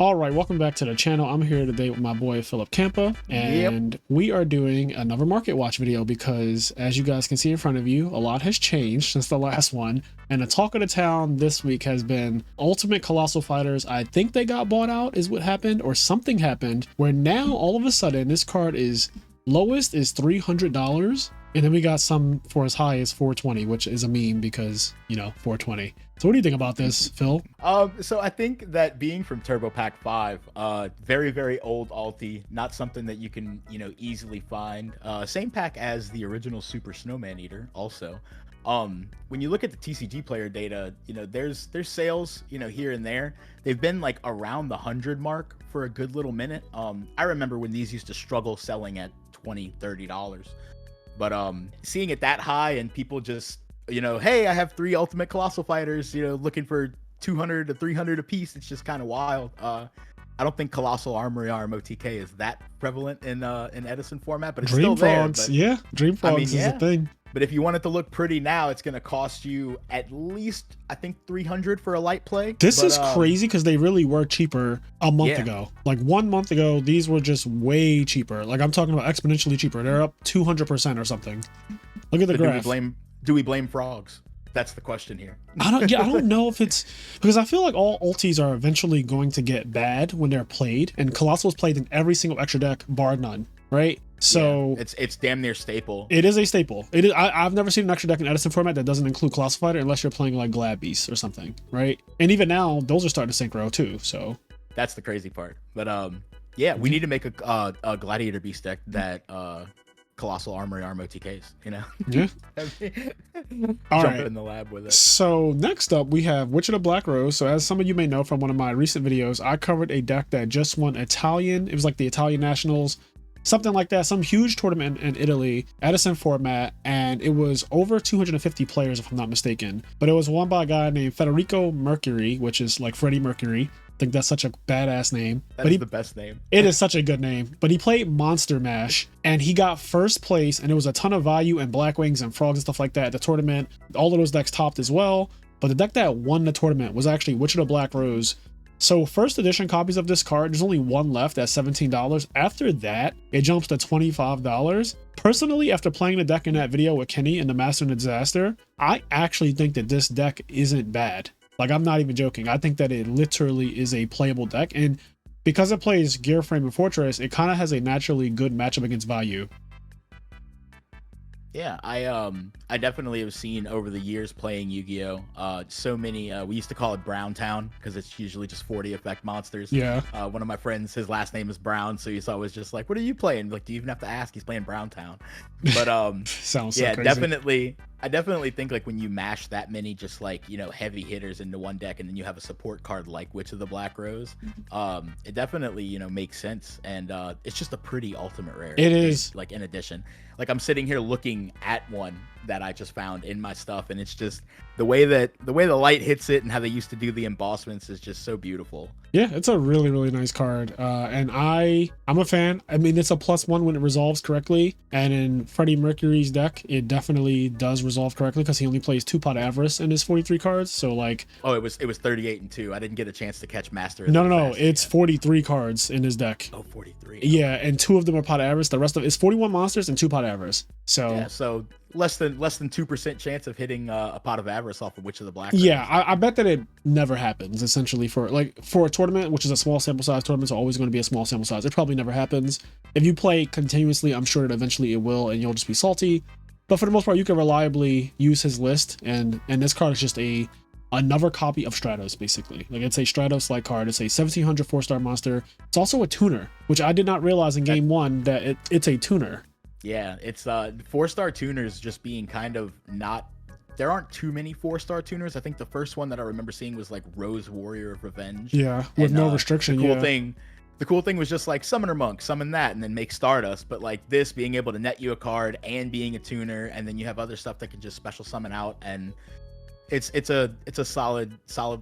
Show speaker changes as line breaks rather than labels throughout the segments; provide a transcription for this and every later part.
All right, welcome back to the channel. I'm here today with my boy Philip Kampa, and we are doing another market watch video because, as you guys can see in front of you, a lot has changed since the last one. And the talk of the town this week has been Ultimate Colossal Fighters. I think they got bought out is what happened, or something happened, where now all of a sudden this card is lowest is $300, and then we got some for as high as 420, which is a meme because, you know, 420. So what do you think about this, Phil?
So I think that being from Turbo Pack 5, very, very old Ulti, not something that you can, easily find. Same pack as the original Super Snowman Eater also. When you look at the TCG player data, there's sales, here and there. They've been like around the 100 mark for a good little minute. I remember when these used to struggle selling at $20-$30. But seeing it that high and people just, hey, I have 3 Ultimate Colossal Fighters, looking for 200 to 300 a piece. It's just kind of wild. I don't think Colossal Armory Arm OTK is that prevalent in Edison format, but it's still there.
Yeah, Dream Frogs is a thing.
But if you want it to look pretty now, it's going to cost you at least, I think, 300 for a light play.
This is crazy because they really were cheaper a month ago. Like 1 month ago, these were just way cheaper. Like I'm talking about exponentially cheaper. They're up 200% or something. Look at the graph.
Do we blame frogs? That's the question here.
I don't know if it's because I feel like all ultis are eventually going to get bad when they're played, and Colossal is played in every single extra deck, bar none, right? So
yeah, it's damn near staple.
It is a staple. It is. I've never seen an extra deck in Edison format that doesn't include Colossal Fighter unless you're playing like Glad Beast or something, right? And even now, those are starting to synchro too. So
that's the crazy part. But yeah, we need to make a Gladiator Beast deck that Colossal Armory Arm OTKs,
Yeah.
Jump in the lab with it.
So next up we have Witch of the Black Rose. So as some of you may know from one of my recent videos, I covered a deck that just won Italian. It was like the Italian Nationals, something like that, some huge tournament in Italy, Edison format, and it was over 250 players if I'm not mistaken. But it was won by a guy named Federico Mercury, which is like Freddie Mercury. I think that's such a badass name.
That's the best name.
It is such a good name. But he played Monster Mash and he got first place, and it was a ton of value and Black Wings and Frogs and stuff like that at the tournament. All of those decks topped as well. But the deck that won the tournament was actually Witch of the Black Rose. So first edition copies of this card, there's only one left at $17. After that, it jumps to $25. Personally, after playing the deck in that video with Kenny and the Master and the Disaster, I actually think that this deck isn't bad. Like, I'm not even joking. I think that it literally is a playable deck. And because it plays Gear Frame and Fortress, it kind of has a naturally good matchup against value.
Yeah, I definitely have seen over the years playing Yu-Gi-Oh! So many, we used to call it Brown Town because it's usually just 40 effect monsters.
Yeah.
One of my friends, his last name is Brown, so he's always just like, what are you playing? Like, do you even have to ask? He's playing Brown Town. But
sounds so
yeah,
crazy.
I definitely think like when you mash that many just like, heavy hitters into one deck and then you have a support card like Witch of the Black Rose, it definitely, makes sense. And it's just a pretty ultimate rare.
It is.
Like in addition, like I'm sitting here looking at one that I just found in my stuff, and it's just the way the light hits it and how they used to do the embossments is just so beautiful.
Yeah, it's a really, really nice card. And I'm a fan. I mean, it's a +1 when it resolves correctly. And in Freddie Mercury's deck, it definitely does resolve correctly because he only plays 2 Pot of Avarice in his 43 cards. So like,
oh, it was 38 and 2. I didn't get a chance to catch Master.
No, it's 43 cards in his deck.
Oh, 43.
Yeah, and 2 of them are Pot of Avarice. The rest of it's 41 monsters and 2 Pot of Avarice. So
yeah, so less than 2% chance of hitting a Pot of Avarice off of Witch of the Black Rose.
Yeah, I bet that it never happens. Essentially, for a tournament, which is a small sample size, tournaments are always going to be a small sample size. It probably never happens. If you play continuously, I'm sure that eventually it will, and you'll just be salty. But for the most part, you can reliably use his list, and this card is just another copy of Stratos, basically. Like, it's a Stratos like card. It's a 1700 4-star monster. It's also a tuner, which I did not realize in game 1 that it's a tuner.
Yeah, it's 4-star tuners just being kind of not. There aren't too many 4-star tuners. I think the first one that I remember seeing was like Rose Warrior of Revenge.
Yeah, with no restriction.
The cool thing was just like Summoner Monk, summon that, and then make Stardust. But like this being able to net you a card and being a tuner, and then you have other stuff that can just special summon out, and it's a solid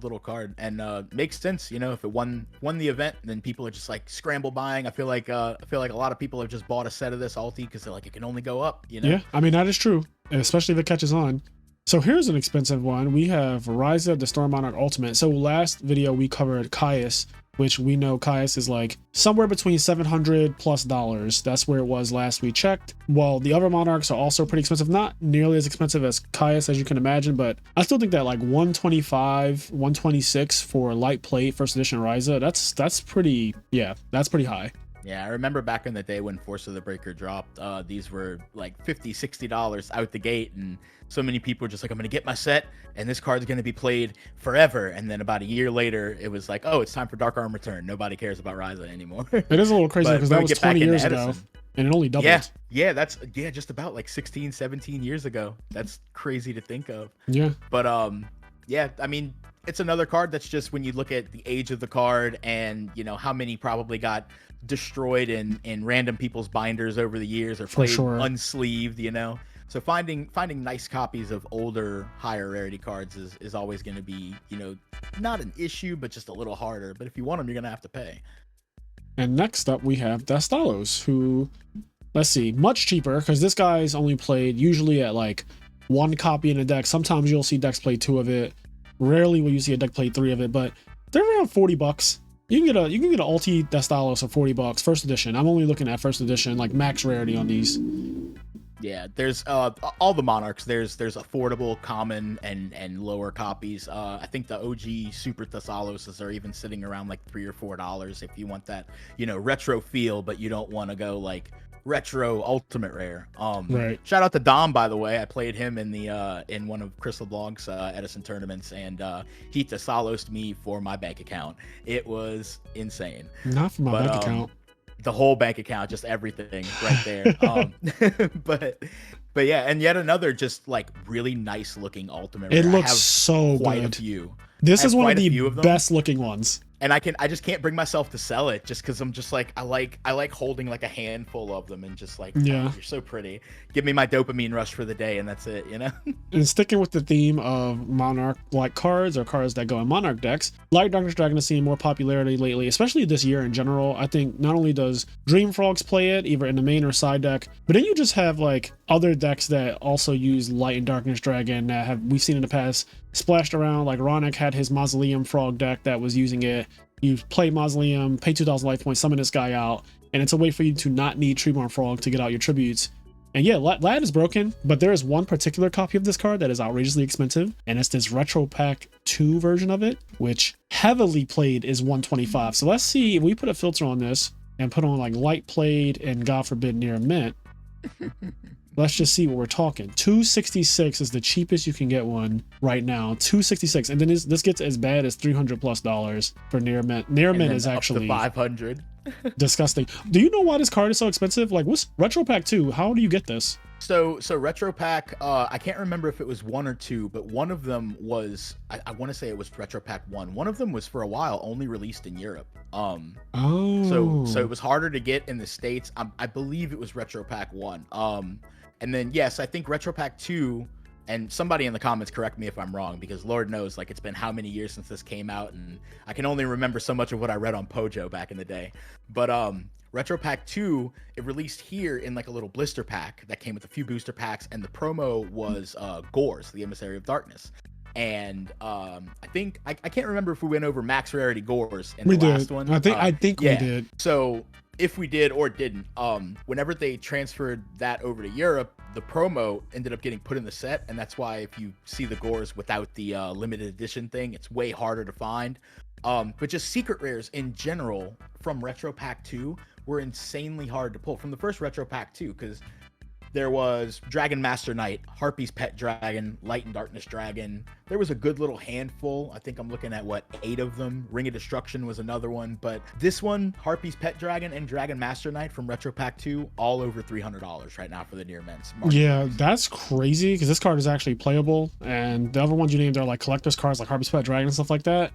little card, and makes sense. If it won the event, then people are just like scramble buying. I feel like a lot of people have just bought a set of this Ulti because they're like, it can only go up.
Yeah, I mean that is true, especially if it catches on. So here's an expensive one. We have Risa, the Storm Monarch Ultimate. So last video we covered Caius, which we know Caius is like somewhere between $700+ That's where it was last we checked. Well, the other Monarchs are also pretty expensive, not nearly as expensive as Caius as you can imagine, but I still think that like 125, 126 for light plate first edition Risa, that's pretty, yeah, that's pretty high.
Yeah, I remember back in the day when Force of the Breaker dropped, these were like $50, $60 out the gate, and so many people were just like, I'm going to get my set, and this card's going to be played forever. And then about a year later, it was like, oh, it's time for Dark Arm Return. Nobody cares about Risa anymore.
It is a little crazy because that was 20 years ago, and it only doubled.
Yeah, that's just about like 16, 17 years ago. That's crazy to think of.
Yeah.
But yeah, I mean, it's another card that's just, when you look at the age of the card and, you know, how many probably got destroyed in random people's binders over the years or played unsleeved, you know. So finding nice copies of older, higher rarity cards is always going to be, you know, not an issue, but just a little harder. But if you want them, you're going to have to pay.
And next up, we have Stratos, who, let's see, much cheaper, because this guy's only played usually at like 1 copy in a deck. Sometimes you'll see decks play 2 of it. Rarely will you see a deck play 3 of it, but they're around $40. You can get an Ulti Stratos for $40, first edition. I'm only looking at first edition, like max rarity on these.
Yeah, there's all the Monarchs. There's affordable, common, and lower copies. I think the OG Super Thessaloses are even sitting around like $3 or $4 if you want that, you know, retro feel, but you don't want to go like retro ultimate rare.
Right.
Shout out to Dom, by the way. I played him in the in one of Crystal Blanc's Edison tournaments, and he Thesalosed me for my bank account. It was insane.
Not for my bank account.
The whole bank account, just everything right there. But yeah, and yet another just like really nice looking ultimate rare.
It looks so
quite
good.
A few.
This is one of the best looking ones.
And I just can't bring myself to sell it just because I'm just like, I like holding like a handful of them and just like,
yeah,
oh, you're so pretty. Give me my dopamine rush for the day and that's it, you know?
And sticking with the theme of Monarch like cards or cards that go in Monarch decks, Light Darkness Dragon has seen more popularity lately, especially this year in general. I think not only does Dream Frogs play it, either in the main or side deck, but then you just have like other decks that also use Light and Darkness Dragon that we've seen in the past splashed around. Like Ronak had his Mausoleum Frog deck that was using it. You play Mausoleum, pay 2,000 life points, summon this guy out, and it's a way for you to not need Treeborn Frog to get out your tributes. And yeah, Lad is broken, but there is one particular copy of this card that is outrageously expensive, and it's this Retro Pack 2 version of it, which heavily played is 125. So let's see if we put a filter on this and put on like light played and God forbid near mint. Let's just see what we're talking. 266 is the cheapest you can get one right now. 266, and then this gets as bad as $300+ for near mint. Near mint is actually
$500.
Disgusting. Do you know why this card is so expensive? Like, what's Retro Pack 2? How do you get this?
So Retro Pack, I can't remember if it was 1 or 2, but one of them was, I want to say it was Retro Pack 1. One of them was for a while only released in Europe. So it was harder to get in the States. I believe it was Retro Pack 1. And then, yes, I think Retro Pack 2, and somebody in the comments correct me if I'm wrong, because Lord knows, like, it's been how many years since this came out, and I can only remember so much of what I read on Pojo back in the day. But Retro Pack 2, it released here in like a little blister pack that came with a few booster packs, and the promo was Gores, the Emissary of Darkness. And I think I can't remember if we went over max rarity Gores in the last one.
I think we did.
So if we did or didn't, whenever they transferred that over to Europe, the promo ended up getting put in the set, and that's why if you see the Gores without the limited edition thing, it's way harder to find. But just secret rares in general from Retro Pack 2 were insanely hard to pull from the first Retro Pack 2, because there was Dragon Master Knight, Harpy's Pet Dragon, Light and Darkness Dragon. There was a good little handful. I think I'm looking at 8 of them. Ring of Destruction was another one, but this one, Harpy's Pet Dragon and Dragon Master Knight from Retro Pack 2, all over $300 right now for the near mints.
Yeah, that's crazy because this card is actually playable, and the other ones you named are like collector's cards like Harpy's Pet Dragon and stuff like that.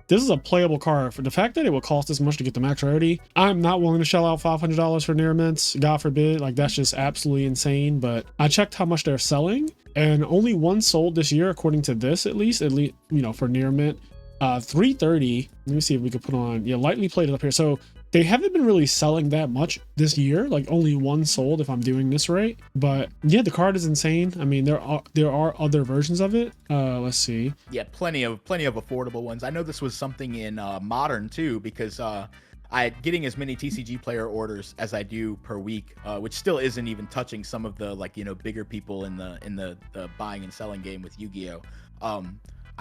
This is a playable card. For the fact that it would cost this much to get the max rarity, I'm not willing to shell out $500 for near mints. God forbid, like that's just absolutely insane. But I checked how much they're selling, and only one sold this year, according to this, at least, you know, for near mint. 330. Let me see if we could put on, yeah, lightly plated up here. So They haven't been really selling that much this year, like only one sold if I'm doing this right. But yeah, the card is insane. I mean, there are other versions of it. Let's see.
Yeah, plenty of affordable ones. I know this was something in Modern too, because I getting as many TCG player orders as I do per week, which still isn't even touching some of the bigger people in the buying and selling game with Yu-Gi-Oh.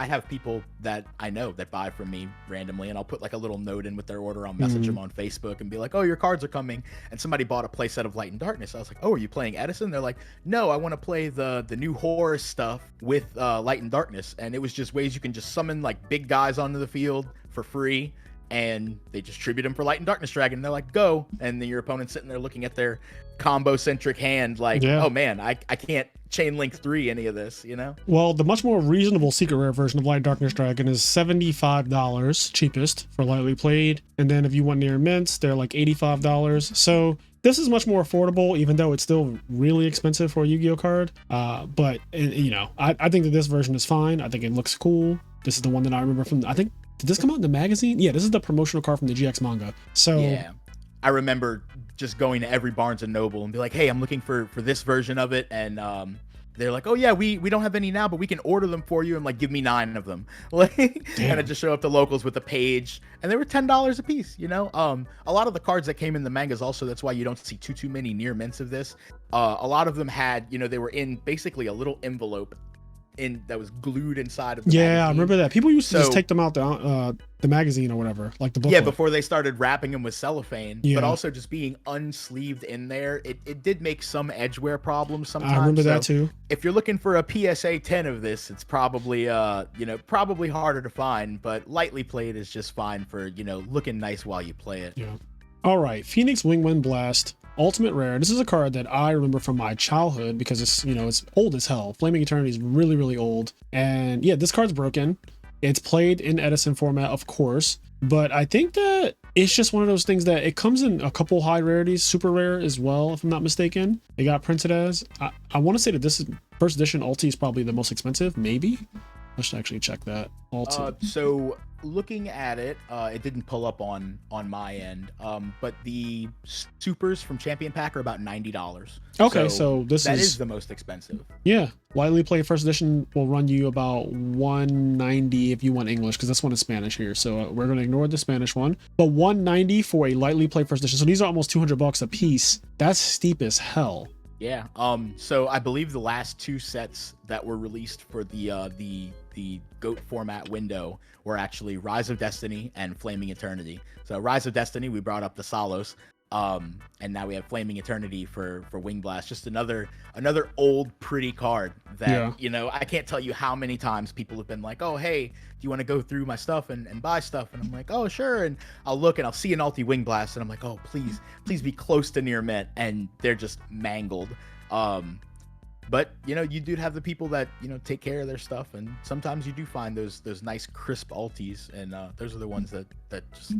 I have people that I know that buy from me randomly, and I'll put like a little note in with their order. I'll message them on Facebook and be like, "Oh, your cards are coming." And somebody bought a playset of Light and Darkness. I was like, "Oh, are you playing Edison?" They're like, "No, I want to play the new horror stuff with Light and Darkness." And it was just ways you can just summon like big guys onto the field for free, and they just tribute them for Light and Darkness Dragon. And they're like, "Go!" And then your opponent's sitting there looking at their combo centric hand, like, "Oh man, I can't chain link 3 any of this," you know?
Well, the much more reasonable secret rare version of Light Darkness Dragon is $75 cheapest for lightly played, and then if you want near mints, they're like $85. So this is much more affordable, even though it's still really expensive for a Yu-Gi-Oh card. But you know, I think that this version is fine. I think it looks cool. This is the one that I remember from, I think, did this come out in the magazine? Yeah, this is the promotional card from the GX manga. So
yeah, I remember just going to every Barnes and Noble and be like, "Hey, I'm looking for this version of it," and they're like, "Oh yeah, we don't have any now, but we can order them for you," and like, "Give me 9 of them." Like, and I just show up to locals with a page, and they were $10 a piece, you know. A lot of the cards that came in the mangas also, that's why you don't see too many near mints of this. A lot of them had, you know, they were in basically a little envelope that was glued inside of the magazine.
I remember that. People used to just take them out the magazine or whatever, like the booklet.
Yeah, before they started wrapping them with cellophane, but also just being unsleeved in there. It did make some edge wear problems sometimes.
I remember that too.
If you're looking for a PSA 10 of this, it's probably probably harder to find, but lightly played is just fine for, you know, looking nice while you play it.
Yeah. All right, Phoenix Wingwind Blast. Ultimate Rare. This is a card that I remember from my childhood because it's, you know, it's old as hell. Flaming Eternity is really, really old. And yeah, this card's broken. It's played in Edison format, of course, but I think that it's just one of those things that it comes in a couple high rarities, super rare as well, if I'm not mistaken. It got printed as, I want to say that this is first edition Ulti is probably the most expensive, maybe. I should actually check that. Ulti.
So looking at it, it didn't pull up on my end, but the supers from Champion Pack are about $90.
Okay, so
that is the most expensive.
Yeah, lightly played first edition will run you about $190 if you want English, because this one is Spanish here. So we're going to ignore the Spanish one, but $190 for a lightly played first edition. So these are almost $200 a piece. That's steep as hell.
Yeah. So I believe the last 2 sets that were released for the GOAT format window were actually Rise of Destiny and Flaming Eternity. So Rise of Destiny, we brought up the Solos, and now we have Flaming Eternity for Wing Blast. Just another old pretty card that you know, I can't tell you how many times people have been like, "Oh hey, do you want to go through my stuff and buy stuff?" And I'm like, "Oh sure." And I'll look and I'll see an Ulti Wing Blast and I'm like, "Oh please be close to near mint," and they're just mangled. But you know, you do have the people that, you know, take care of their stuff, and sometimes you do find those nice crisp Ultis, and those are the ones that just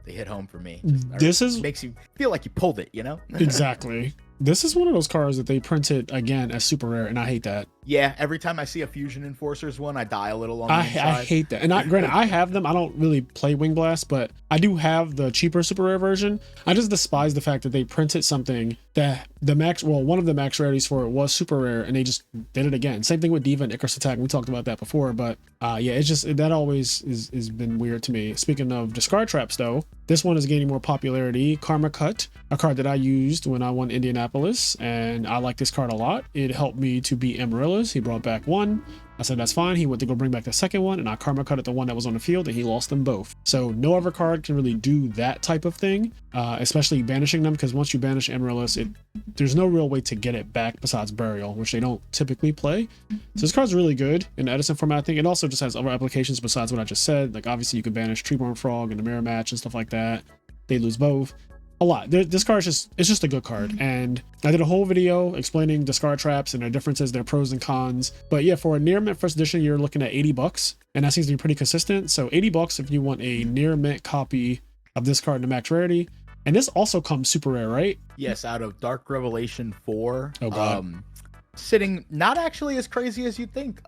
they hit home for me. Makes you feel like you pulled it, you know?
Exactly. This is one of those cards that they printed again as super rare, and I hate that.
Yeah, every time I see a Fusion Enforcers one, I die a little on the inside.
I hate that. And granted, I have them. I don't really play Wing Blast, but I do have the cheaper super rare version. I just despise the fact that they printed something that one of the max rarities for it was super rare, and they just did it again. Same thing with Diva and Icarus Attack. We talked about that before, but yeah, it's just, that always is been weird to me. Speaking of discard traps though, this one is gaining more popularity. Karma Cut, a card that I used when I won Indianapolis, and I like this card a lot. It helped me to beat Amarillo. He brought back one. I said that's fine. He went to go bring back the second one, and I karma cut at the one that was on the field, and he lost them both. So no other card can really do that type of thing, especially banishing them, because once you banish Amaryllis, there's no real way to get it back besides Burial, which they don't typically play. So this card's really good in Edison format. I think it also just has other applications besides what I just said. Like obviously you can banish Treeborn Frog in the mirror match and stuff like that. They lose both. A lot. This card is just a good card, and I did a whole video explaining discard traps and their differences, their pros and cons. But yeah, for a near mint first edition, you're looking at $80, and that seems to be pretty consistent. So $80 if you want a near mint copy of this card in the max rarity. And this also comes super rare, right?
Yes, out of Dark Revelation 4.
Oh god.
Sitting not actually as crazy as you'd think.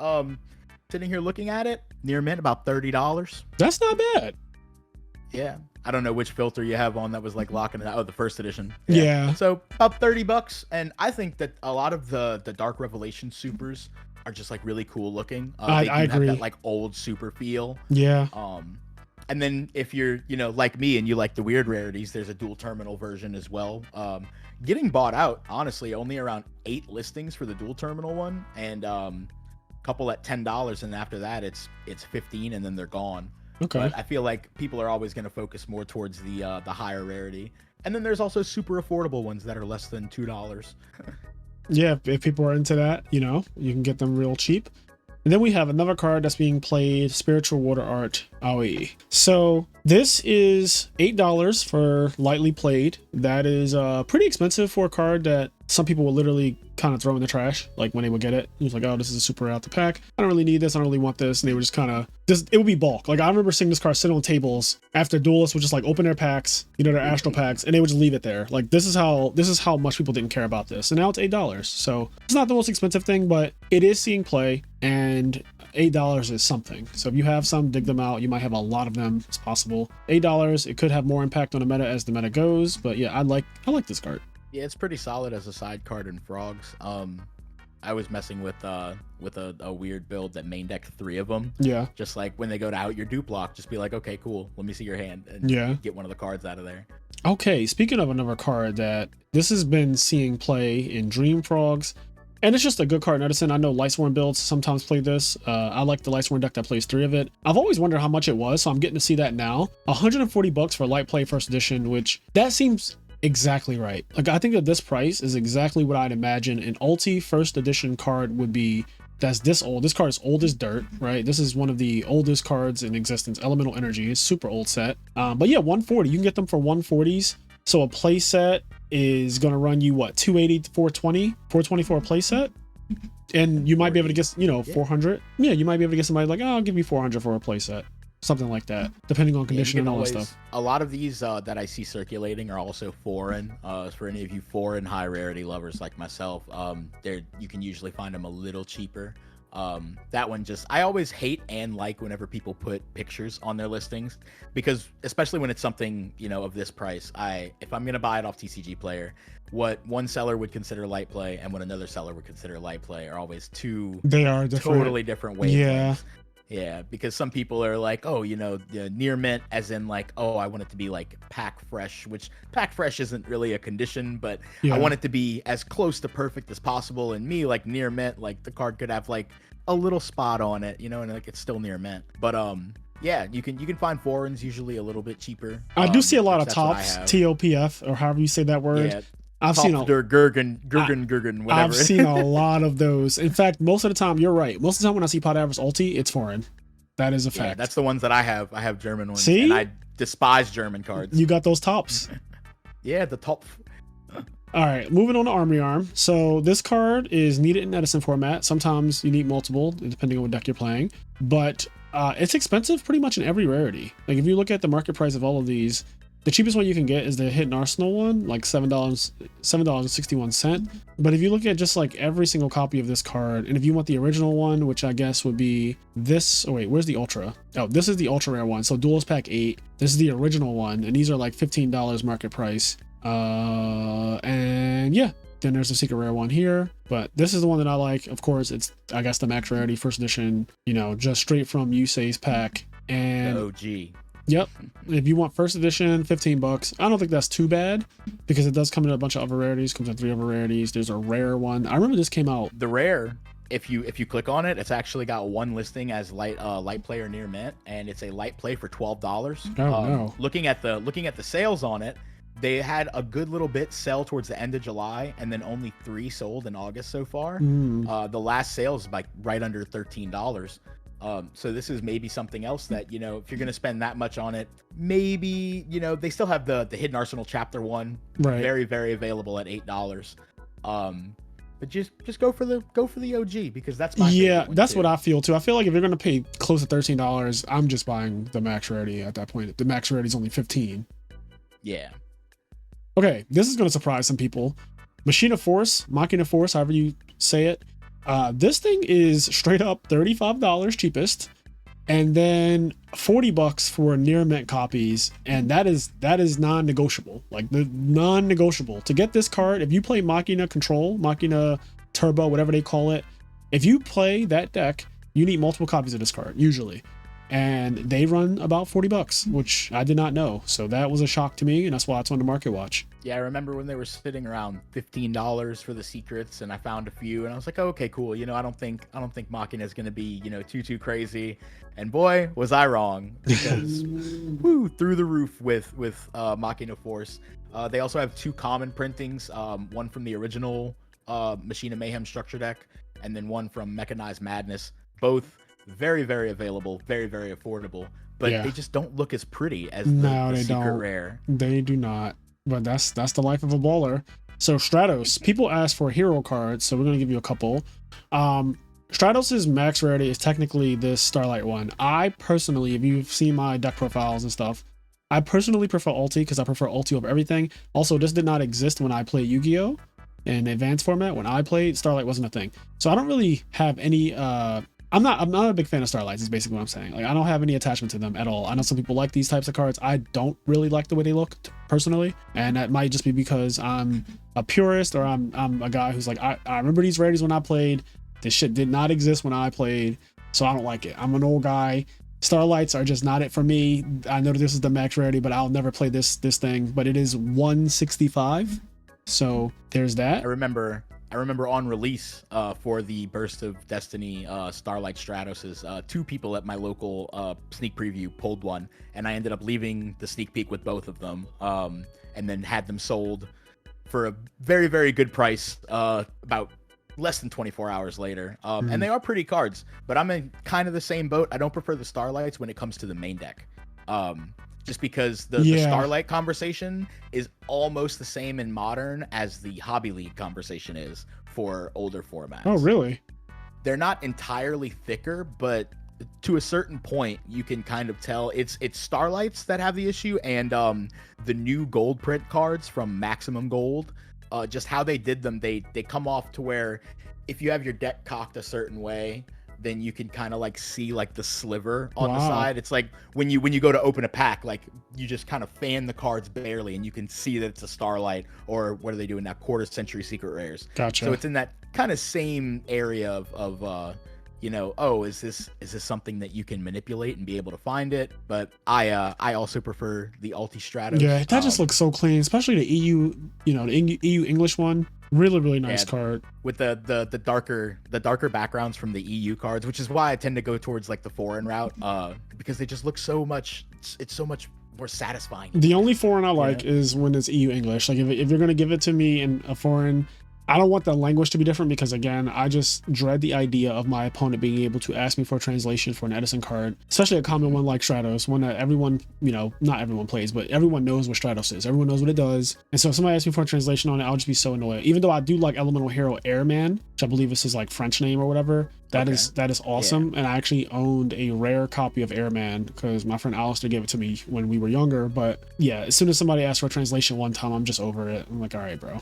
Sitting here looking at it, near mint about $30.
That's not bad.
Yeah. I don't know which filter you have on that was like locking it out. Oh, the first edition.
Yeah.
So about $30. And I think that a lot of the Dark Revelation supers are just like really cool looking. They do
I
have
agree.
that like old super feel.
Yeah.
And then if you're, like me and you like the weird rarities, there's a dual terminal version as well. Getting bought out, honestly, only around 8 listings for the dual terminal one, and couple at $10, and after that it's 15, and then they're gone.
Okay.
But I feel like people are always going to focus more towards the higher rarity, and then there's also super affordable ones that are less than $2.
Yeah, if people are into that, you can get them real cheap. And then we have another card that's being played, Spiritual Water Art Aoi. So this is $8 for lightly played. That is pretty expensive for a card that some people will literally kind of throw in the trash, like when they would get it. It was like, oh, this is a super out the pack. I don't really need this. I don't really want this. And they would just kind of, it would be bulk. Like I remember seeing this card sit on tables after duelists would just like open their packs, their astral packs, and they would just leave it there. Like this is how much people didn't care about this. And now it's $8. So it's not the most expensive thing, but it is seeing play, and $8 is something. So if you have some, dig them out. You might have a lot of them. It's possible. $8. It could have more impact on the meta as the meta goes, but yeah, I like this card.
Yeah, it's pretty solid as a side card in Frogs. I was messing with a weird build that main deck 3 of them.
Yeah.
Just like when they go to out your dupe block, just be like, okay, cool. Let me see your hand, and get one of the cards out of there.
Okay, speaking of another card that this has been seeing play in Dream Frogs, and it's just a good card in Edison. I know Lightsworn builds sometimes play this. I like the Lightsworn deck that plays 3 of it. I've always wondered how much it was, so I'm getting to see that now. $140 for light play first edition, which that seems exactly right. Like I think that this price is exactly what I'd imagine an Ulti first edition card would be. That's this old. This card is old as dirt, right? This is one of the oldest cards in existence. Elemental Energy is super old set. But yeah, 140. You can get them for 140s. So a play set is going to run you what, 280 to 420 for a play set, and you might be able to get 400. Yeah, you might be able to get somebody like, oh, I'll give you 400 for a play set. Something like that, depending on condition and all that stuff.
A lot of these that I see circulating are also foreign. For any of you foreign high rarity lovers like myself, you can usually find them a little cheaper. That one I always hate and like whenever people put pictures on their listings, because especially when it's something of this price, if I'm gonna buy it off TCG Player, what one seller would consider light play and what another seller would consider light play are always totally different wavelengths. Yeah, because some people are like, oh, near mint, as in like, oh, I want it to be like pack fresh, which pack fresh isn't really a condition, but I want it to be as close to perfect as possible. And me, like near mint, like the card could have like a little spot on it, and like it's still near mint. But yeah, you can find foreigns usually a little bit cheaper.
I do see a lot of tops, TOPF, or however you say that word.
Yeah. I've seen Gurgen, whatever.
I've seen a lot of those. In fact, most of the time, you're right. Most of the time when I see Pot Avarice Ulti, it's foreign. That is a fact.
That's the ones that I have. I have German ones.
See?
And I despise German cards.
You got those tops.
Yeah, the top.
All right, moving on to Armory Arm. So this card is needed in Edison format. Sometimes you need multiple, depending on what deck you're playing. But it's expensive pretty much in every rarity. Like if you look at the market price of all of these, the cheapest one you can get is the Hidden Arsenal one, like $7.61. But if you look at just like every single copy of this card, and if you want the original one, which I guess would be this, oh wait, where's the Ultra? Oh, this is the Ultra Rare one. So Duelist Pack 8, this is the original one, and these are like $15 market price. And yeah, then there's a Secret Rare one here, but this is the one that I like. Of course, it's, I guess, the Max Rarity first edition, just straight from Yusei's pack. And
the OG.
Yep. If you want first edition, $15. I don't think that's too bad because it does come in a bunch of other rarities. Comes in 3 other rarities. There's a rare one. I remember this came out.
The rare, if you click on it, it's actually got one listing as light play or near mint, and it's a light play for $12.
Oh no.
Looking at the sales on it, they had a good little bit sell towards the end of July, and then only 3 sold in August so far. The last sale is like right under $13. So this is maybe something else that, if you're going to spend that much on it, maybe, they still have the Hidden Arsenal Chapter 1,
right?
Very, very available at $8. But just go for the OG, because that's my favorite one
that's
too.
what I feel too. I feel like if you're going to pay close to $13, I'm just buying the Max Rarity at that point. The Max Rarity is only $15.
Yeah.
Okay, this is going to surprise some people. Machina Force, however you say it. This thing is straight up $35 cheapest. And then $40 for near mint copies, and that is non-negotiable. Like the non-negotiable. To get this card, if you play Machina Control, Machina Turbo, whatever they call it, if you play that deck, you need multiple copies of this card usually, and they run about $40, which I did not know. So that was a shock to me, and that's why it's on the market watch.
Yeah, I remember when they were sitting around $15 for the secrets, and I found a few, and I was like, oh, okay, cool. You know, I don't think Machina is gonna be, you know, too crazy. And boy, was I wrong, because woo, through the roof with Machina Force. They also have 2 common printings, one from the original Machina Mayhem structure deck, and then one from Mechanized Madness. Both very, very available, very, very affordable, but they just don't look as pretty as the secret rare.
They do not. But that's the life of a baller. So Stratos, people ask for hero cards, so we're gonna give you a couple. Stratos's max rarity is technically this Starlight one. I personally, if you've seen my deck profiles and stuff, I personally prefer Ulti because I prefer Ulti over everything. Also, this did not exist when I played Yu-Gi-Oh! In advanced format. When I played, Starlight wasn't a thing. So I don't really have any I'm not a big fan of Starlights, is basically what I'm saying. Like, I don't have any attachment to them at all. I know some people like these types of cards. I don't really like the way they look personally, and that might just be because I'm a purist, or I'm a guy who's like, I remember these rarities when I played. This shit did not exist when I played, so I don't like it. I'm an old guy. Starlights are just not it for me. I know that this is the max rarity, but I'll never play this thing. But it is 165, so there's that.
I remember on release for the Burst of Destiny Starlight Stratoses, 2 people at my local sneak preview pulled one, and I ended up leaving the sneak peek with both of them, and then had them sold for a very, very good price about less than 24 hours later. And they are pretty cards, but I'm in kind of the same boat. I don't prefer the Starlights when it comes to the main deck. Just because the Starlight conversation is almost the same in Modern as the Hobby League conversation is for older formats.
Oh, really?
They're not entirely thicker, but to a certain point, you can kind of tell it's Starlights that have the issue, and the new gold print cards from Maximum Gold, just how they did them, they come off to where if you have your deck cocked a certain way, then you can kind of like see like the sliver on the side. It's like when you go to open a pack, like you just kind of fan the cards barely and you can see that it's a Starlight, or what are they doing now, quarter century secret rares.
Gotcha.
So it's in that kind of same area of you know, oh, is this something that you can manipulate and be able to find it? But I also prefer the Ulti Stratos.
Yeah, that just looks so clean, especially the EU, you know, the EU English one. Really nice card
with the darker backgrounds from the EU cards, which is why I tend to go towards like the foreign route, because they just look so much. It's so much more satisfying.
The only foreign I like is when it's EU English. Like if you're gonna give it to me in a foreign, I don't want the language to be different, because again, I just dread the idea of my opponent being able to ask me for a translation for an Edison card, especially a common one like Stratos, one that everyone, you know, not everyone plays, but everyone knows what Stratos is. Everyone knows what it does. And so if somebody asks me for a translation on it, I'll just be so annoyed. Even though I do like Elemental Hero Airman, which I believe is his like French name or whatever, that is awesome. Yeah. And I actually owned a rare copy of Airman because my friend Alistair gave it to me when we were younger. But yeah, as soon as somebody asked for a translation one time, I'm just over it. I'm like, all right, bro.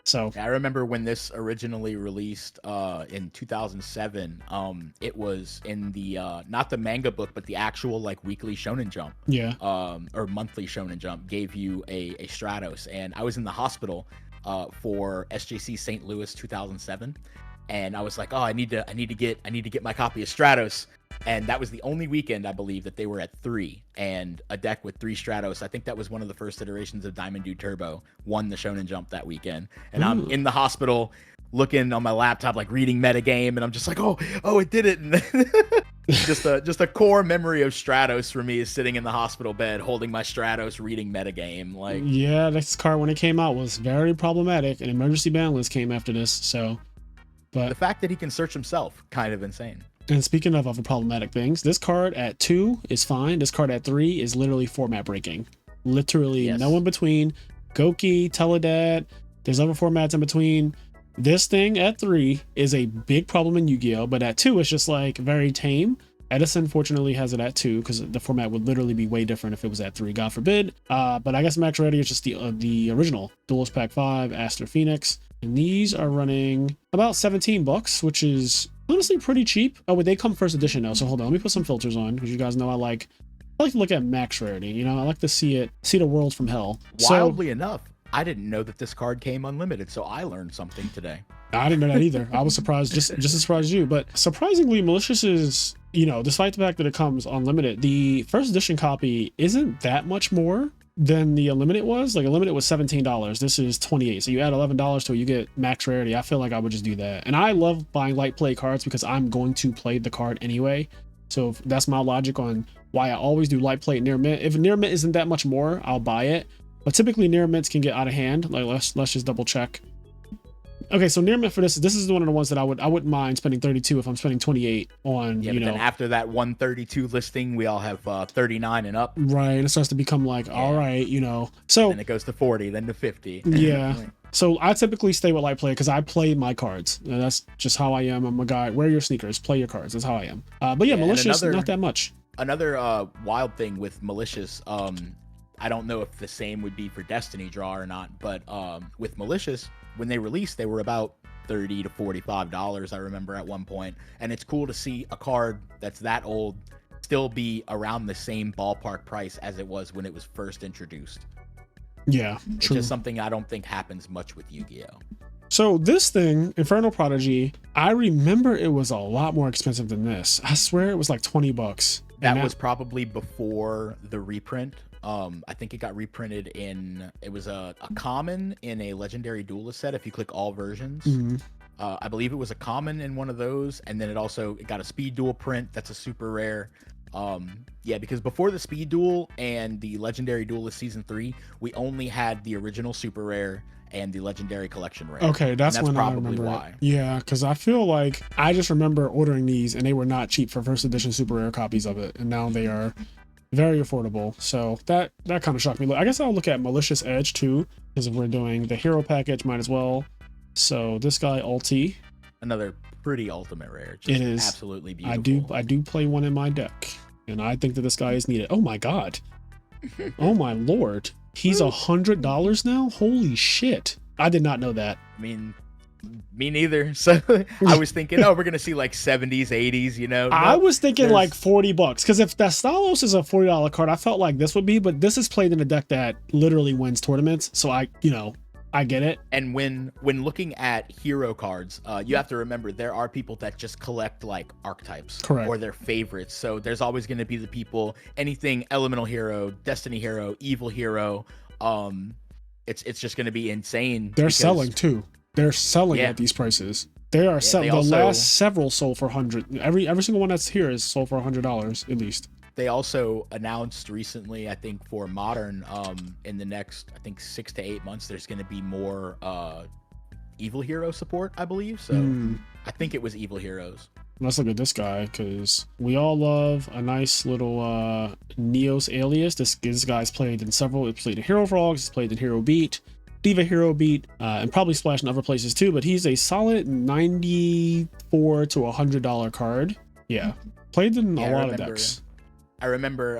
So
I remember when this originally released in 2007, it was in the not the manga book, but the actual like weekly Shonen Jump, or monthly Shonen Jump gave you a Stratos, and I was in the hospital for SJC St. Louis 2007, and I was like, oh, I need to get my copy of Stratos. And that was the only weekend, I believe, that they were at 3, and a deck with 3 Stratos. I think that was one of the first iterations of Diamond Dude Turbo won the Shonen Jump that weekend. And I'm in the hospital looking on my laptop, like reading metagame, and I'm just like, oh, it did it. And just a core memory of Stratos for me is sitting in the hospital bed holding my Stratos, reading metagame. Like,
yeah, this card when it came out was very problematic, and emergency ban list came after this. So, but
the fact that he can search himself, kind of insane.
And speaking of other problematic things, this card at 2 is fine. This card at 3 is literally format breaking. Literally no in between. Goki, Teledad, there's other formats in between. This thing at 3 is a big problem in Yu-Gi-Oh! But at 2, it's just like very tame. Edison fortunately has it at 2 because the format would literally be way different if it was at 3, God forbid. But I guess Max Ready is just the original Duelist Pack 5, Aster Phoenix. And these are running about $17, which is honestly pretty cheap. Oh, but they come first edition now, so hold on, let me put some filters on, because you guys know I like to look at max rarity, you know, I like to see the world from hell.
Wildly enough, I didn't know that this card came unlimited, so I learned something today.
I didn't know that either. I was surprised, just as surprised as you. But surprisingly, Malicious is, you know, despite the fact that it comes unlimited, the first edition copy isn't that much more than the unlimited was. Like unlimited was $17. This is $28. So you add $11 to it, you get max rarity. I feel like I would just do that. And I love buying light play cards because I'm going to play the card anyway. So that's my logic on why I always do light play near mint. If near mint isn't that much more, I'll buy it. But typically near mints can get out of hand. Like let's just double check. Okay, so near mint for this is one of the ones that I wouldn't mind spending 32 if I'm spending 28 on.
Yeah,
you
but
know,
then after that 132 listing, we all have 39 and up.
Right, and it starts to become like, all right, you know. So
then it goes to 40, then to 50.
Yeah. So I typically stay with light play because I play my cards. And that's just how I am. I'm a guy. Wear your sneakers, play your cards. That's how I am. But yeah, Malicious, not that much.
Another wild thing with Malicious, I don't know if the same would be for Destiny Draw or not, but with Malicious, when they released, they were about $30 to $45, I remember at one point. And it's cool to see a card that's that old still be around the same ballpark price as it was when it was first introduced.
Yeah,
it's
true.
just something I don't think happens much with Yu-Gi-Oh.
So this thing, Infernal Prodigy, I remember it was a lot more expensive than this. I swear it was like $20.
That was probably before the reprint. I think it got reprinted it was a common in a legendary duelist set if you click all versions.
Mm-hmm.
I believe it was a common in one of those, and then it got a speed duel print that's a super rare. Yeah, because before the speed duel and the legendary duelist season 3, we only had the original super rare and the legendary collection rare.
Okay, that's when
probably
I remember
why.
It. Yeah, because I feel like I just remember ordering these and they were not cheap for first edition super rare copies of it, and now they are very affordable. So that kind of shocked me. I guess I'll look at Malicious Edge too, because if we're doing the hero package, might as well. So this guy Ulti,
another pretty ultimate rare. Just
it is
absolutely beautiful.
I do play one in my deck, and I think that this guy is needed. Oh my god. Oh my lord. He's $100 now? Holy shit. I did not know that.
I mean, me neither. So I was thinking, oh, we're going to see like 70s, 80s, you know?
I was thinking like $40 because if the Stratos is a $40 card, I felt like this would be, but this is played in a deck that literally wins tournaments. So I get it.
And when looking at hero cards, you have to remember there are people that just collect like archetypes.
Correct.
Or their favorites. So there's always going to be the people, anything elemental hero, destiny hero, evil hero. It's just going to be insane.
They're selling too. They're selling at these prices. They are selling. The last several sold for $100. Every single one that's here is sold for $100 at least.
They also announced recently, I think for Modern, in the next, I think 6 to 8 months, there's going to be more evil hero support, I believe. So I think it was evil heroes.
Let's look at this guy, because we all love a nice little Neos Alias. This guy's played in several. It's played in Hero Frogs. It's played in Hero Beat, Diva Hero Beat, and probably Splash in other places too. But he's a solid $94 to $100 card. Yeah, played in a lot of decks.
I remember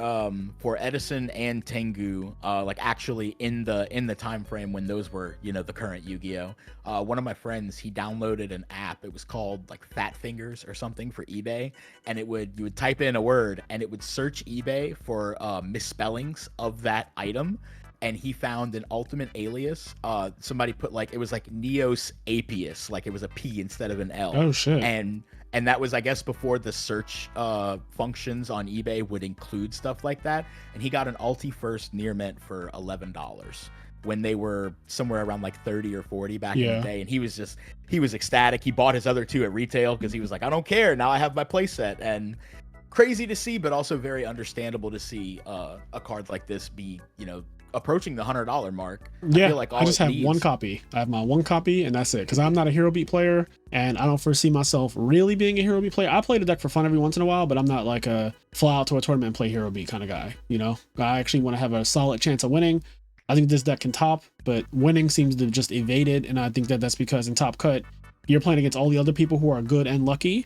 for Edison and Tengu, like actually in the time frame when those were, the current Yu-Gi-Oh. One of my friends, he downloaded an app. It was called like Fat Fingers or something for eBay, and you would type in a word and it would search eBay for misspellings of that item. And he found an ultimate alias. Somebody put it was like Neos Apius, like it was a P instead of an L.
Oh shit.
And that was, I guess, before the search functions on eBay would include stuff like that. And he got an Ulti first near mint for $11 when they were somewhere around like 30 or 40 back in the day. And he was ecstatic. He bought his other two at retail because he was like, I don't care. Now I have my playset. And crazy to see, but also very understandable to see a card like this be, approaching the $100 mark.
Yeah,
I feel like
I just have one copy. I have my one copy and that's it, because I'm not a Hero Beat player and I don't foresee myself really being a Hero Beat player. I play the deck for fun every once in a while, but I'm not like a fly out to a tournament and play Hero Beat kind of guy. I actually want to have a solid chance of winning. I think this deck can top, but winning seems to just evade it, and I think that's because in Top Cut you're playing against all the other people who are good and lucky,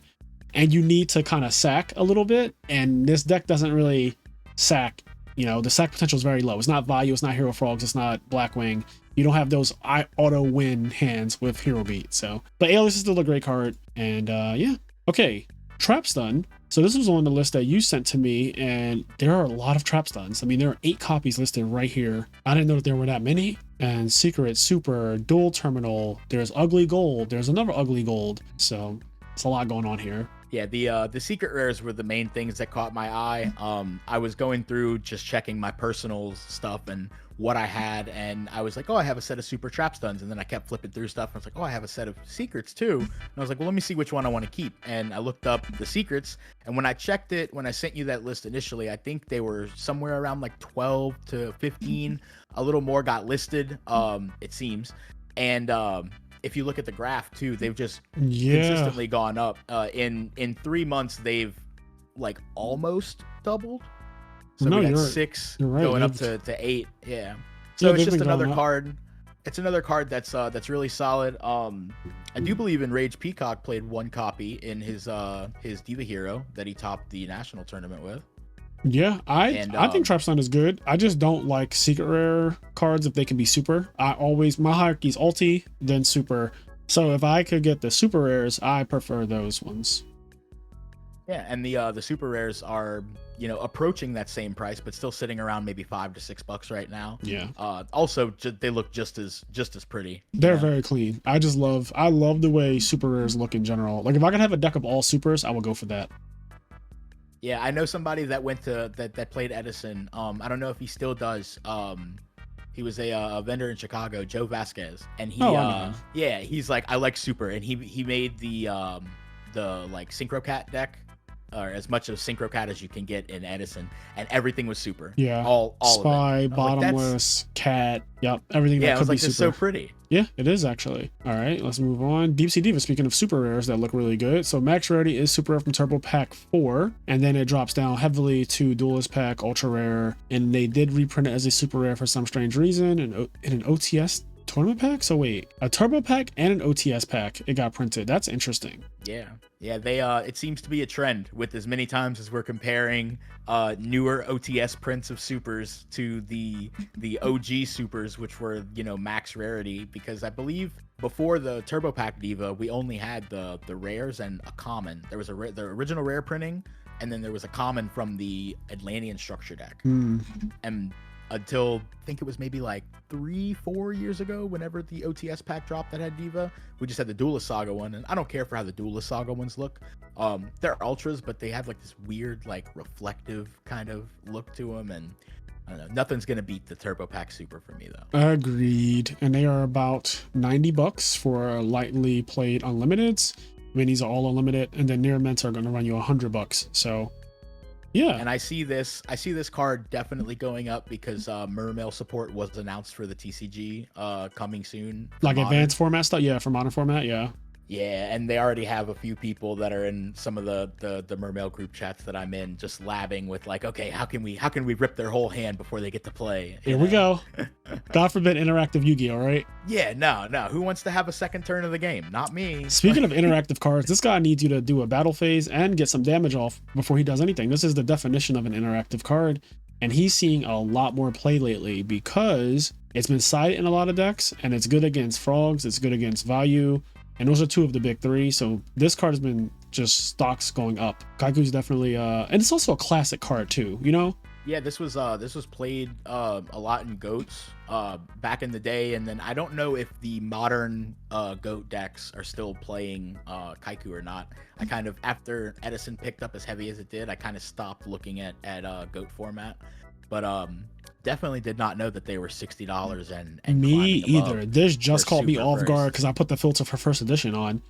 and you need to kind of sack a little bit, and this deck doesn't really sack. The sack potential is very low. It's not Value, it's not Hero Frogs, it's not Blackwing. You don't have those auto win hands with Hero Beat. But Alias is still a great card, and yeah, Okay, trap stun. So this was on the list that you sent to me, and there are a lot of trap stuns. I mean, there are 8 copies listed right here. I didn't know that there were that many. And secret, super, dual terminal. There's ugly gold. There's another ugly gold. So it's a lot going on here.
Yeah, the secret rares were the main things that caught my eye. I was going through just checking my personal stuff and what I had, and I was like, oh, I have a set of super trap stuns, and then I kept flipping through stuff, and I was like, oh, I have a set of secrets too, and I was like, well, let me see which one I want to keep, and I looked up the secrets, and when I checked it, when I sent you that list initially, I think they were somewhere around like 12 to 15, a little more got listed, it seems, and if you look at the graph too, they've just consistently gone up. In 3 months, they've like almost doubled. So we got 6 going up to 8. Yeah. So it's just another card. It's another card that's really solid. I do believe in Rage Peacock played 1 copy in his Diva Hero that he topped the national tournament with.
Yeah, I think Trap Stun is good. I just don't like secret rare cards if they can be super. My hierarchy is Ulti, then super. So if I could get the super rares, I prefer those ones.
Yeah, and the super rares are, approaching that same price, but still sitting around maybe $5 to $6 right now.
Yeah.
Also, they look just as pretty.
They're very clean. I love the way super rares look in general. Like if I could have a deck of all supers, I would go for that.
Yeah, I know somebody that went to that played Edison. I don't know if he still does. He was a vendor in Chicago, Joe Vasquez, and he's like, I like super, and he made the like Synchrocat deck, or as much of Synchrocat as you can get in Edison, and everything was super.
Yeah,
all
Spy,
of it.
Bottomless, Cat, yep, everything that could be super.
It's so pretty.
Yeah, it is actually. All right, let's move on. Deep Sea Diva, speaking of super rares that look really good. So Max Rarity is super rare from Turbo Pack 4, and then it drops down heavily to Duelist Pack, Ultra Rare, and they did reprint it as a super rare for some strange reason in an OTS tournament pack. So wait, a Turbo Pack and an OTS pack, it got printed. That's interesting.
Yeah, they it seems to be a trend with as many times as we're comparing newer OTS prints of supers to the OG supers, which were max rarity, because I believe before the Turbo Pack Diva we only had the rares and a common. There was the original rare printing, and then there was a common from the Atlantean structure deck. And until I think it was maybe like 3-4 years ago, whenever the OTS pack dropped that had Diva, we just had the Duelist Saga one, and I don't care for how the Duelist Saga ones look. They're ultras, but they have like this weird, like reflective kind of look to them, and I don't know, nothing's gonna beat the Turbo Pack Super for me though.
Agreed. And they are about $90 for lightly played unlimiteds. Minis are all unlimited, and then near mints are gonna run you $100. So yeah.
And I see this card definitely going up because Mermail support was announced for the TCG coming soon.
Like Modern. Advanced format stuff? Yeah, for Modern format, yeah.
Yeah, and they already have a few people that are in some of the Mermail group chats that I'm in, just labbing with like, okay, how can we rip their whole hand before they get to play?
Here we go. God forbid interactive Yu-Gi-Oh, right?
Yeah, no. Who wants to have a second turn of the game? Not me.
Speaking of interactive cards, this guy needs you to do a battle phase and get some damage off before he does anything. This is the definition of an interactive card, and he's seeing a lot more play lately because it's been sided in a lot of decks, and it's good against frogs, it's good against value. And those are 2 of the big 3. So this card has been just stocks going up. Kaku's definitely and it's also a classic card too,
Yeah, this was played a lot in GOATs back in the day, and then I don't know if the modern GOAT decks are still playing Kaku or not. I kind of, after Edison picked up as heavy as it did, I kind of stopped looking at GOAT format. But definitely did not know that they were $60 and
me either. This just caught me off guard because I put the filter for first edition on.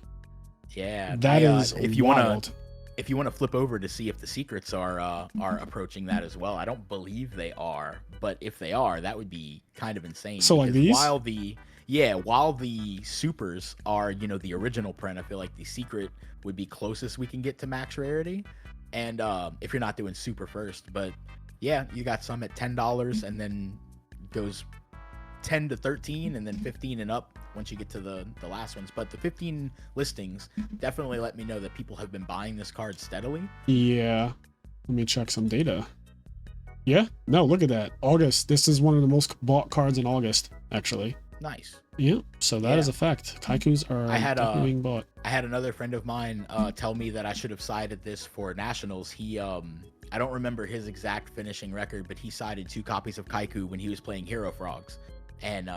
Yeah,
that is
if you
wild.
If you want to flip over to see if the secrets are approaching that as well, I don't believe they are, but if they are, that would be kind of insane.
So like these,
while the supers are the original print, I feel like the secret would be closest we can get to max rarity, and if you're not doing super first, but yeah, you got some at $10 and then goes 10 to 13 and then 15 and up once you get to the last ones. But the 15 listings definitely let me know that people have been buying this card steadily.
Yeah, let me check some data. Yeah, no, look at that. August, this is one of the most bought cards in August, actually.
Nice.
Yeah, so that is a fact. Kaikus are definitely being bought.
I had another friend of mine tell me that I should have sided this for Nationals. He I don't remember his exact finishing record, but he sided 2 copies of Kaku when he was playing Hero Frogs. And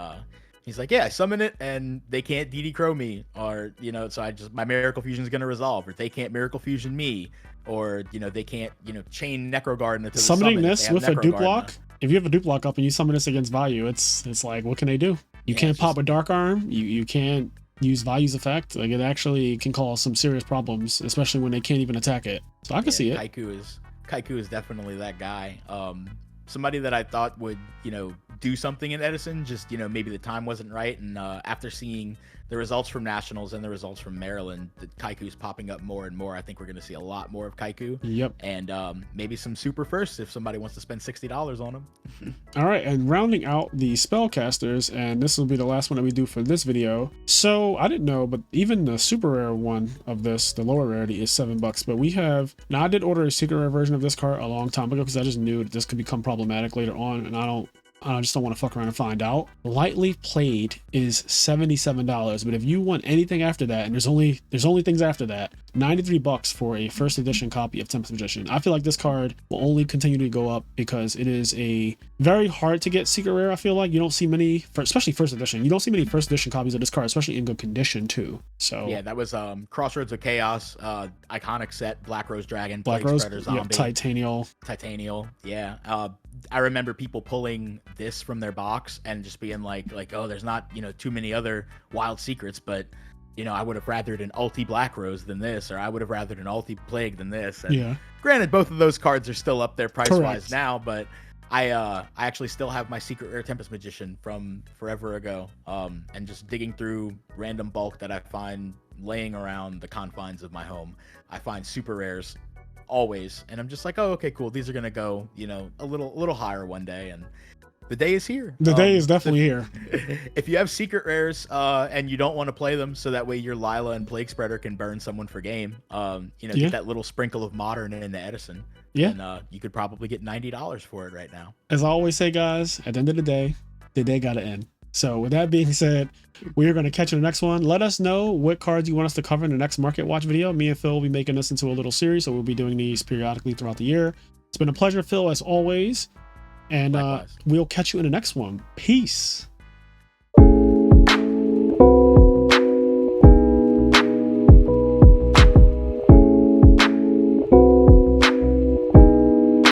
he's like, yeah, I summon it and they can't DD Crow me, or so my Miracle Fusion is gonna resolve, or they can't Miracle Fusion me, or they can't chain Necrogarden into the
summoning this with a dupe lock. If you have a dupe lock up and you summon this against value, it's like, what can they do? You can't pop a Dark Arm. You can't use value's effect. Like, it actually can cause some serious problems, especially when they can't even attack it. So I can see it.
Kaku is definitely that guy. Somebody that I thought would do something in Edison, just maybe the time wasn't right, and after seeing the results from Nationals and the results from Maryland, the Kaiku's popping up more and more. I think we're going to see a lot more of Kaku.
Yep.
And maybe some super firsts if somebody wants to spend $60 on them.
All right, and rounding out the spellcasters, and this will be the last one that we do for this video. So I didn't know, but even the super rare one of this, the lower rarity, is $7. But we have now. I did order a secret rare version of this card a long time ago because I just knew that this could become problematic later on, and I just don't want to fuck around and find out. Lightly Played is $77, but if you want anything after that, and there's only things after that, $93 for a first edition copy of Tempest Magician. I feel like this card will only continue to go up because it is a very hard to get secret rare. I feel like you don't see many, especially first edition. You don't see many first edition copies of this card, especially in good condition too. So
yeah, that was Crossroads of Chaos, iconic set, Black Rose Dragon,
Black
Plague
Rose,
Spreader, Zombie,
Titanial.
Yeah. I remember people pulling this from their box and just being like, oh, there's not, too many other wild secrets, but I would have rathered an Ulti Black Rose than this, or I would have rathered an Ulti Plague than this. And
yeah.
Granted, both of those cards are still up there price-wise
Correct.
now, but I actually still have my secret rare Tempest Magician from forever ago, and just digging through random bulk that I find laying around the confines of my home. I find super rares always, and I'm just like, oh, okay, cool, these are gonna go a little higher one day, and the day is here.
The day is definitely here.
If you have secret rares and you don't want to play them, so that way your Lila and Plague Spreader can burn someone for game, get that little sprinkle of modern in the Edison, and you could probably get $90 for it right now.
As I always say, guys, at the end of the day gotta end. So with that being said, we are going to catch you in the next one. Let us know what cards you want us to cover in the next Market Watch video. Me and Phil will be making this into a little series, so we'll be doing these periodically throughout the year. It's been a pleasure, Phil, as always. And we'll catch you in the next one. Peace.